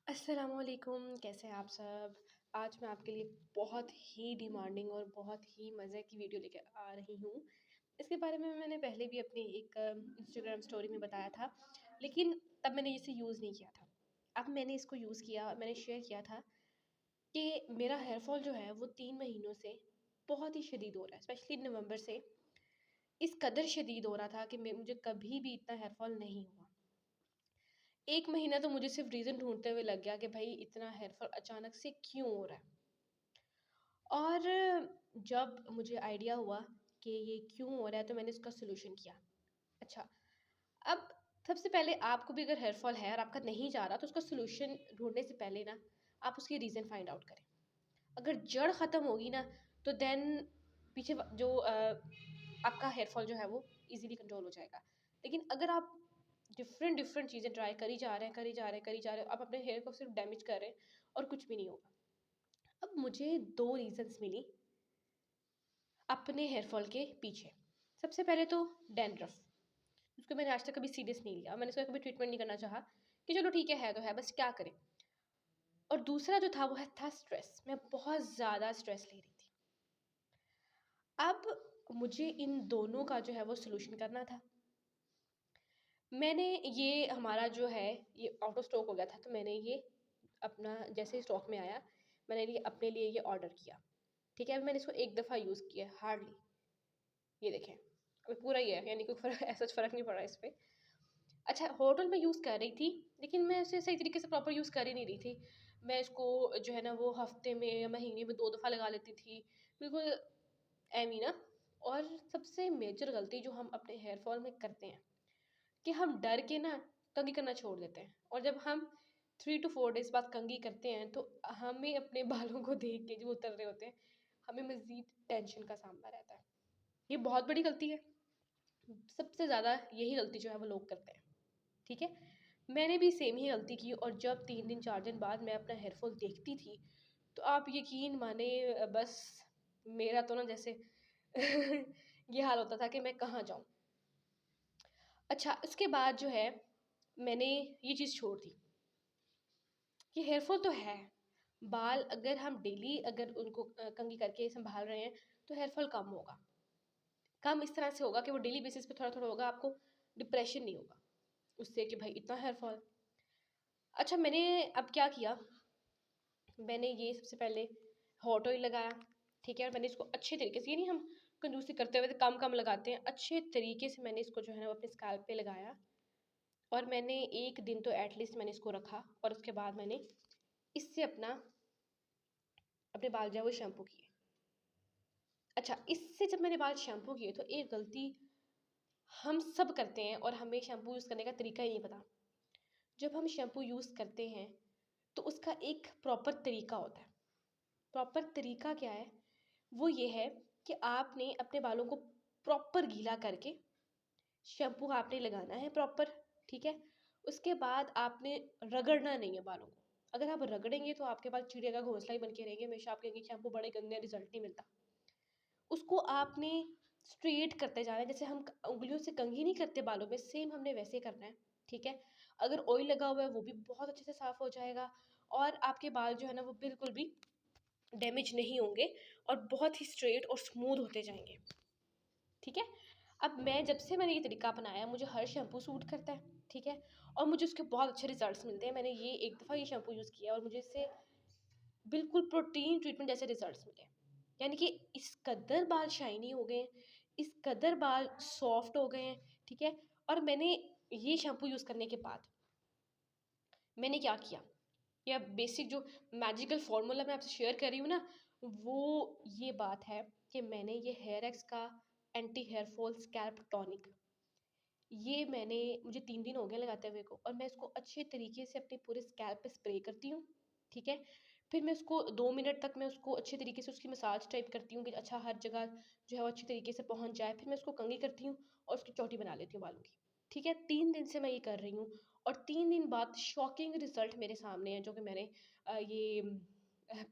अस्सलामुअलैकुम, कैसे हैं आप सब? आज मैं आपके लिए बहुत ही डिमांडिंग और बहुत ही मज़े की वीडियो लेके आ रही हूँ। इसके बारे में मैंने पहले भी अपनी एक इंस्टाग्राम स्टोरी में बताया था, लेकिन तब मैंने इसे यूज़ नहीं किया था। अब मैंने इसको यूज़ किया और मैंने शेयर किया था कि मेरा हेयर फॉल जो है वो 3 महीनों से बहुत ही शदीद हो रहा है, स्पेशली नवंबर से इस कदर शदीद हो रहा था कि मैं मुझे कभी भी इतना हेयर फॉल नहीं हुआ। 1 महीना तो मुझे सिर्फ़ रीज़न ढूँढते हुए लग गया कि भाई इतना हेयर फॉल अचानक से क्यों हो रहा है? और जब मुझे आइडिया हुआ कि ये क्यों हो रहा है तो मैंने इसका सॉल्यूशन किया। अच्छा, अब सबसे पहले आपको भी अगर हेयर फॉल है और आपका नहीं जा रहा तो उसका सॉल्यूशन ढूँढने से पहले ना आप उसकी रीज़न फाइंड आउट करें। अगर जड़ ख़त्म होगी ना तो देन पीछे जो आपका हेयर फॉल जो है वो ईज़िली कंट्रोल हो जाएगा। लेकिन अगर आप डिफ़रेंट डिफ़रेंट चीज़ें ट्राई करी जा रहे हैं, करी जा रहे हैं, करी जा रहे हो, आप अपने हेयर को सिर्फ़ डैमेज कर रहे हैं और कुछ भी नहीं होगा। अब मुझे 2 रीज़न्स मिली अपने हेयर फॉल के पीछे। सबसे पहले तो डैंड्रफ, उसको मैंने आज तक कभी सीरियस नहीं लिया। मैंने इसका कभी ट्रीटमेंट नहीं करना चाहा कि चलो ठीक है तो है, बस क्या करें। और दूसरा जो था वो था स्ट्रेस। मैं बहुत ज़्यादा स्ट्रेस ले रही थी। अब मुझे इन दोनों का जो है वो सॉल्यूशन करना था। मैंने ये हमारा जो है ये आउट ऑफ स्टॉक हो गया था, तो मैंने ये अपना जैसे ही स्टॉक में आया, मैंने ये अपने लिए ये ऑर्डर किया। ठीक है, अभी मैंने इसको एक दफ़ा यूज़ किया है हार्डली। ये देखें, अभी पूरा ही है, यानी कोई फ़र्क ऐसा फ़र्क नहीं पड़ा इस पे। अच्छा, होटल में यूज़ कर रही थी, लेकिन मैं इसे सही तरीके से प्रॉपर यूज़ कर ही नहीं रही थी। मैं इसको जो है ना वो हफ़्ते में या महीने में 2 दफ़ा लगा लेती थी, बिल्कुल ऐवे ही ना। और सबसे मेजर गलती जो हम अपने हेयर फॉल में करते हैं कि हम डर के ना कंघी करना छोड़ देते हैं, और जब हम 3 टू 4 डेज़ बाद कंघी करते हैं तो हमें अपने बालों को देख के जो उतर रहे होते हैं, हमें मज़ीद टेंशन का सामना रहता है। ये बहुत बड़ी गलती है। सबसे ज़्यादा यही गलती जो है वो लोग करते हैं, ठीक है? मैंने भी सेम ही गलती की, और जब 3 दिन 4 दिन बाद मैं अपना हेयर फॉल देखती थी, तो आप यकीन माने बस मेरा तो ना जैसे ये हाल होता था कि मैं कहाँ जाऊँ? अच्छा, उसके बाद जो है मैंने ये चीज़ छोड़ दी कि हेयर फॉल तो है, बाल अगर हम डेली अगर उनको कंघी करके सँभाल रहे हैं, तो हेयर फॉल कम होगा। कम इस तरह से होगा कि वो डेली बेसिस पे थोड़ा-थोड़ा होगा, आपको डिप्रेशन नहीं होगा उससे कि भाई इतना हेयर फॉल। अच्छा, मैंने अब क्या किया, मैंने ये सबसे पहले हॉट ऑयल लगाया, ठीक है? और मैंने इसको अच्छे तरीके से, ये नहीं हम कंजूसी करते हुए तो कम-कम लगाते हैं, अच्छे तरीके से मैंने इसको जो है ना वो अपने स्कैल्प पे लगाया, और मैंने 1 दिन तो एटलीस्ट मैंने इसको रखा, और उसके बाद मैंने इससे अपने बाल जो है वो शैम्पू किए। अच्छा, इससे जब मैंने बाल शैम्पू किए तो एक गलती हम सब करते हैं और हमें शैम्पू यूज़ करने का तरीका ही नहीं पता। जब हम शैम्पू यूज़ करते हैं तो उसका एक प्रॉपर तरीका होता है। प्रॉपर तरीका क्या है? वो ये है कि आपने अपने बालों को प्रॉपर गीला करके शैम्पू आपने लगाना है प्रॉपर, ठीक है? उसके बाद आपने रगड़ना नहीं है बालों को। अगर आप रगड़ेंगे तो आपके बाल चिड़िया का घोंसला ही बन के रहेंगे, हमेशा आप कहेंगे शैम्पू बड़े गंदे, रिज़ल्ट नहीं मिलता। उसको आपने स्ट्रेट करते जाना है, जैसे हम उँगलियों से कंघी नहीं करते बालों में, सेम हमने वैसे ही करना है, ठीक है? अगर ऑयल लगा हुआ है वो भी बहुत अच्छे से साफ़ हो जाएगा, और आपके बाल जो है ना वो बिल्कुल भी डैमेज नहीं होंगे और बहुत ही स्ट्रेट और स्मूथ होते जाएँगे, ठीक है? अब मैं जब से मैंने ये तरीका अपनाया, मुझे हर शैम्पू सूट करता है, ठीक है? और मुझे उसके बहुत अच्छे रिज़ल्ट्स मिलते हैं। मैंने ये एक दफ़ा ये शैम्पू यूज़ किया और मुझे इससे बिल्कुल प्रोटीन ट्रीटमेंट जैसे रिजल्ट्स मिले। यानी कि इस कदर बाल शाइनी हो गए हैं, इस कदर बाल सॉफ्ट हो गए हैं, ठीक है? और मैंने ये शैम्पू यूज़ करने के बाद मैंने क्या किया, या बेसिक जो मैजिकल फ़ॉर्मूला मैं आपसे शेयर कर रही हूँ ना, वो ये बात है कि मैंने ये हेयर एक्स का anti hair fall scalp tonic, ये मुझे 3 दिन हो गए लगाते हुए को, और मैं इसको अच्छे तरीके से अपने पूरे स्कैल्प पे स्प्रे करती हूँ, ठीक है? फिर मैं उसको 2 मिनट तक मैं उसको अच्छे तरीके से उसकी मसाज टाइप करती हूँ कि अच्छा हर जगह जो है वो अच्छे तरीके से पहुँच जाए। फिर मैं उसको कंघी करती हूँ और उसकी चोटी बना लेती हूँ बालों की, ठीक है? 3 दिन से मैं ये कर रही हूँ, और 3 दिन बाद शॉकिंग रिज़ल्ट मेरे सामने है, जो कि मैंने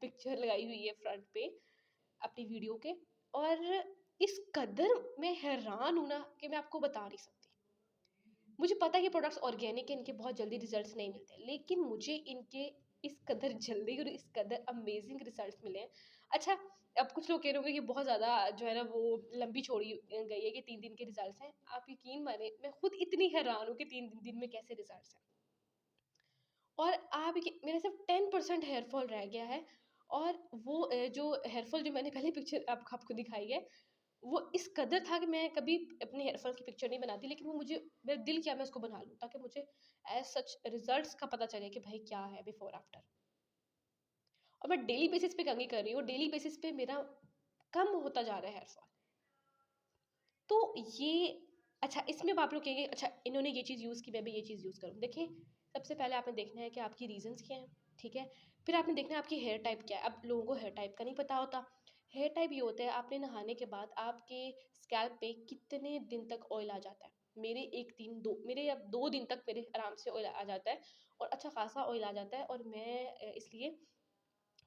पिक्चर लगाई हुई है फ्रंट पे अपनी वीडियो के। और इस कदर मैं हैरान हूँ ना कि मैं आपको बता नहीं सकती। मुझे पता है कि प्रोडक्ट्स ऑर्गेनिक है, इनके बहुत जल्दी रिजल्ट्स नहीं मिलते, लेकिन मुझे इनके इस कदर जल्दी और इस कदर अमेजिंग रिजल्ट्स मिले हैं। अच्छा, अब कुछ लोग कह रहे होंगे कि बहुत ज़्यादा जो है ना वो लंबी छोड़ी गई है कि 3 दिन के रिजल्ट्स हैं। आप यकीन मानिए मैं खुद इतनी हैरान हूँ कि 3 दिन में कैसे रिजल्ट्स हैं। और आप ये मेरा सिर्फ 10% हेयर फॉल रह गया है। और वो जो हेयर फॉल जो मैंने पहले पिक्चर आपको दिखाई है, वो इस कदर था कि मैं कभी अपने हेयर फॉल की पिक्चर नहीं बनाती, लेकिन वो मुझे मेरा दिल किया मैं उसको बना लूँ ताकि मुझे एज सच रिजल्ट्स का पता चले कि भाई क्या है बिफोर आफ्टर। और मैं डेली बेसिस पे कंघी कर रही हूँ, डेली बेसिस पे मेरा कम होता जा रहा है हेयर फॉल। तो ये अच्छा, इसमें अब आप लोग कहेंगे अच्छा इन्होंने ये चीज़ यूज़ की मैं भी ये चीज़ यूज़ करूँ। देखिए, सबसे पहले आपने देखना है कि आपकी रीज़न्स क्या हैं, ठीक है? फिर आपने देखना है आपकी हेयर टाइप क्या है। अब लोगों को हेयर टाइप का नहीं पता होता। हेयर टाइप ये होता है आपने नहाने के बाद आपके स्कैल्प पे कितने दिन तक ऑयल आ जाता है। मेरे 1 दिन 2 मेरे अब 2 दिन तक मेरे आराम से ऑयल आ जाता है और अच्छा खासा ऑयल आ जाता है। और मैं इसलिए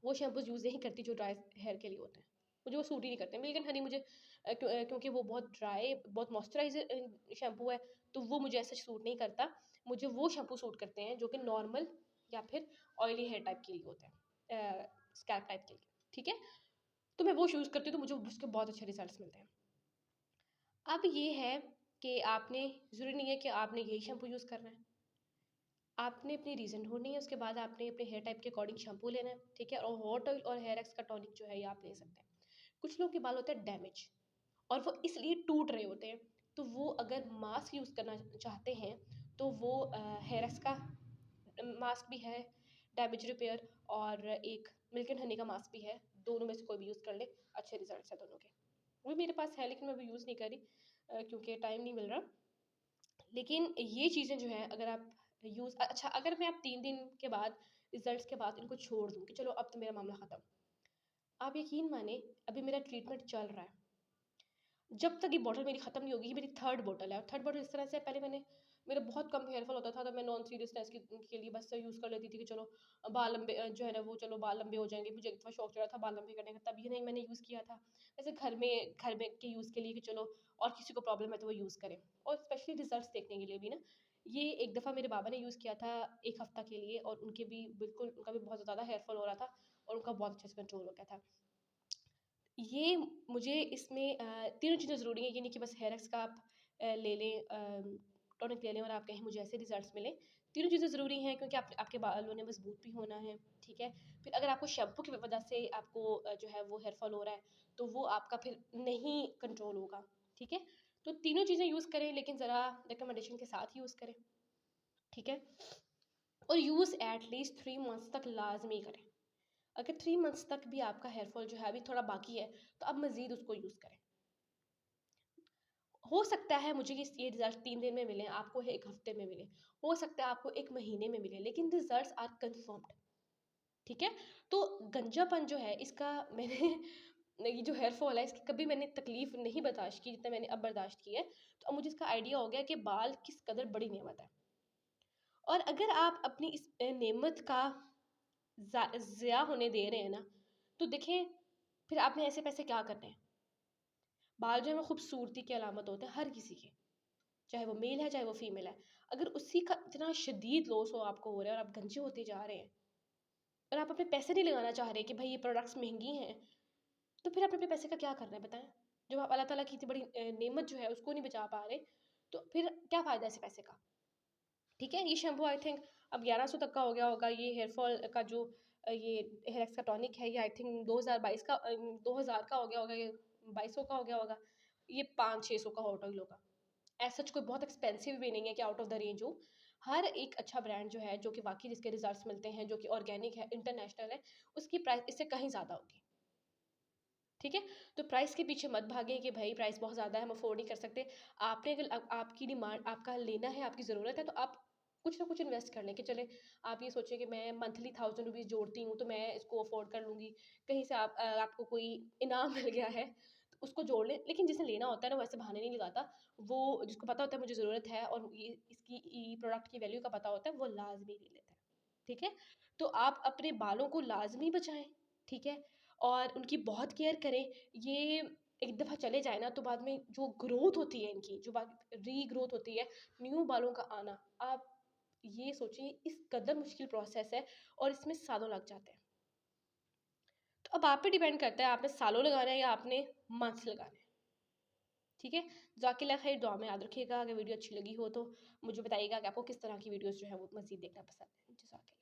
वो शैम्पूज़ यूज़ नहीं करती जो ड्राई हेयर के लिए होते हैं। मुझे वो सूट ही नहीं करते। मिल्क एंड हनी मुझे क्योंकि वो बहुत ड्राई, बहुत मॉइस्चराइज़र शैम्पू है, तो वो मुझे ऐसा सूट नहीं करता। मुझे वो शैम्पू सूट करते हैं जो कि नॉर्मल या फिर ऑयली हेयर टाइप के लिए होते हैं, स्कैल्प टाइप के लिए, ठीक है? तो मैं वो यूज़ करती हूँ, तो मुझे उसके बहुत अच्छे रिजल्ट्स मिलते हैं। अब ये है कि आपने ज़रूरी नहीं है कि आपने यही शैम्पू यूज़ करना है। आपने अपनी रीज़न ढूँढनी है, उसके बाद आपने अपने हेयर टाइप के अकॉर्डिंग शैम्पू लेना है, ठीक है? और हॉट ऑयल और हेयर एक्स का टॉनिक जो है ये आप ले सकते हैं। कुछ लोगों के बाल होते हैं डैमेज और वो इसलिए टूट रहे होते हैं, तो वो अगर मास्क यूज़ करना चाहते हैं, तो वो हेयर एक्स का मास्क भी है, डैमेज रिपेयर, और एक मिल्क एंड हनी का मास्क भी है। दोनों में से कोई भी यूज़ कर ले, अच्छे रिजल्ट्स हैं दोनों के। वो भी मेरे पास है लेकिन मैं अभी यूज़ नहीं कर रही क्योंकि टाइम नहीं मिल रहा। लेकिन ये चीज़ें जो हैं अगर आप अच्छा, अगर मैं अब 3 दिन के बाद रिजल्ट्स के बाद इनको छोड़ दूँ कि चलो अब तो मेरा मामला ख़त्म। आप यकीन माने, अभी मेरा ट्रीटमेंट चल रहा है। जब तक ये बॉटल मेरी ख़त्म नहीं होगी, ये मेरी थर्ड बॉटल है। और थर्ड बॉटल इस तरह से है, पहले मैंने मेरा बहुत कम हेयर फॉल होता था, तो मैं नॉन सीरियसनेस के लिए बस यूज़ कर लेती थी कि चलो बाल लंबे जो है ना वो चलो बाल लंबे हो जाएँगे। मुझे इतना शौक चढ़ा था बाल लंबे करने का, तभी नहीं मैंने यूज़ किया था। वैसे घर में के यूज़ के लिए कि चलो और किसी को प्रॉब्लम है तो वो यूज़ करें, और स्पेशली रिजल्ट्स देखने के लिए भी ना। ये एक दफ़ा मेरे बाबा ने यूज़ किया था 1 हफ़्ता के लिए, और उनके भी बिल्कुल उनका भी बहुत ज़्यादा हेयर फॉल हो रहा था और उनका बहुत अच्छे से कंट्रोल हो गया था। ये मुझे इसमें तीनों चीज़ें ज़रूरी हैं, ये नहीं कि बस हेयर एक्स का आप ले लें, टॉनिक ले लें और आप कहें मुझे ऐसे रिजल्ट्स मिले। तीनों चीज़ें ज़रूरी हैं क्योंकि आपके बालों ने मजबूत भी होना है, ठीक है? फिर अगर आपको शैम्पू की वजह से आपको जो है वो हेयर फॉल हो रहा है, तो वो आपका फिर नहीं कंट्रोल होगा, ठीक है? तो तीनों चीज़ें यूज़ करें, लेकिन ज़रा रिकमेंडेशन के साथ यूज़ करें, ठीक है? और यूज़ एटलीस्ट 3 मंथ्स तक लाज़मी करें। अगर 3 मंथ्स तक भी आपका हेयर फॉल जो है अभी थोड़ा बाकी है, तो आप मज़ीद उसको यूज़ करें। हो सकता है मुझे ये रिज़ल्ट 3 दिन में मिले, आपको 1 हफ़्ते में मिले, हो सकता है आपको 1 महीने में मिले, लेकिन रिज़ल्ट्स आर कन्फर्म्ड, ठीक है? तो गंजापन जो है इसका मैंने ये जो हेयर फॉल है इसकी कभी मैंने तकलीफ़ नहीं बर्दाश्त की जितना मैंने अब बर्दाश्त की है। तो अब मुझे इसका आइडिया हो गया कि बाल किस कदर बड़ी नेमत है। और अगर आप अपनी इस नेमत का ज़िया होने दे रहे हैं ना, तो देखें फिर आपने ऐसे पैसे क्या करने हैं? बाल जो है वो खूबसूरती की अलामत होते हैं हर किसी के, चाहे वो मेल है चाहे वो फीमेल है। अगर उसी का इतना शदीद लॉस हो आपको हो रहा है और आप गंजे होते जा रहे हैं और आप अपने पैसे नहीं लगाना चाह रहे कि भाई ये प्रोडक्ट्स महंगी हैं, तो फिर आप अपने पैसे का क्या करना है बताएं? जब आप अल्लाह ताला की इतनी बड़ी नेमत जो है उसको नहीं बचा पा रहे, तो फिर क्या फ़ायदा ऐसे पैसे का? ठीक है? ये शैम्पू आई थिंक अब 1100 तक का हो गया होगा। ये हेयर फॉल का जो ये हेयर एक्स का टॉनिक है, ये आई थिंक 2022 का 2000 का हो गया होगा, ये 2200 का हो गया होगा। ये 500-600 का हॉट ऑयल होगा। एज़ सच कोई बहुत एक्सपेंसिव भी नहीं है कि आउट ऑफ द रेंज हो। हर एक अच्छा ब्रांड जो है, जो कि वाक़ई जिसके रिज़ल्ट्स मिलते हैं, जो कि ऑर्गेनिक है, इंटरनेशनल है, उसकी प्राइस इससे कहीं ज़्यादा होगी। ठीक है? तो प्राइस के पीछे मत भागें कि भाई प्राइस बहुत ज़्यादा है, हम अफ़ोर्ड नहीं कर सकते। आपने अगर आपकी डिमांड आपका लेना है, आपकी ज़रूरत है, तो आप कुछ ना कुछ इन्वेस्ट कर लें कि चलें आप ये सोचिए कि मैं मंथली 1000 रुपीज़ जोड़ती हूँ, तो मैं इसको अफ़ोर्ड कर लूँगी। कहीं से आपको कोई इनाम मिल गया है, तो उसको जोड़ लें। लेकिन जिसे लेना होता है ना, वो ऐसे बहाने नहीं लगाता। वो जिसको पता होता है मुझे ज़रूरत है और ये इसकी प्रोडक्ट की वैल्यू का पता होता है, वो लाज़मी ले लेता है। ठीक है? तो आप अपने बालों को लाज़मी बचाएँ, ठीक है? और उनकी बहुत केयर करें। ये एक दफ़ा चले जाए ना, तो बाद में जो ग्रोथ होती है इनकी, जो बाद रीग्रोथ होती है, न्यू बालों का आना, आप ये सोचिए इस कदर मुश्किल प्रोसेस है और इसमें सालों लग जाते हैं। तो अब आप पे डिपेंड करता है आपने सालों लगाना है या आपने मंथ्स लगाना है। ठीक है, ज़ाकिल्लाह खैर, दुआ में याद रखिएगा। अगर वीडियो अच्छी लगी हो तो मुझे बताइएगा कि आपको किस तरह की वीडियोस जो है वो मज़ीद देखना पसंद है। जज़ाकल्लाह।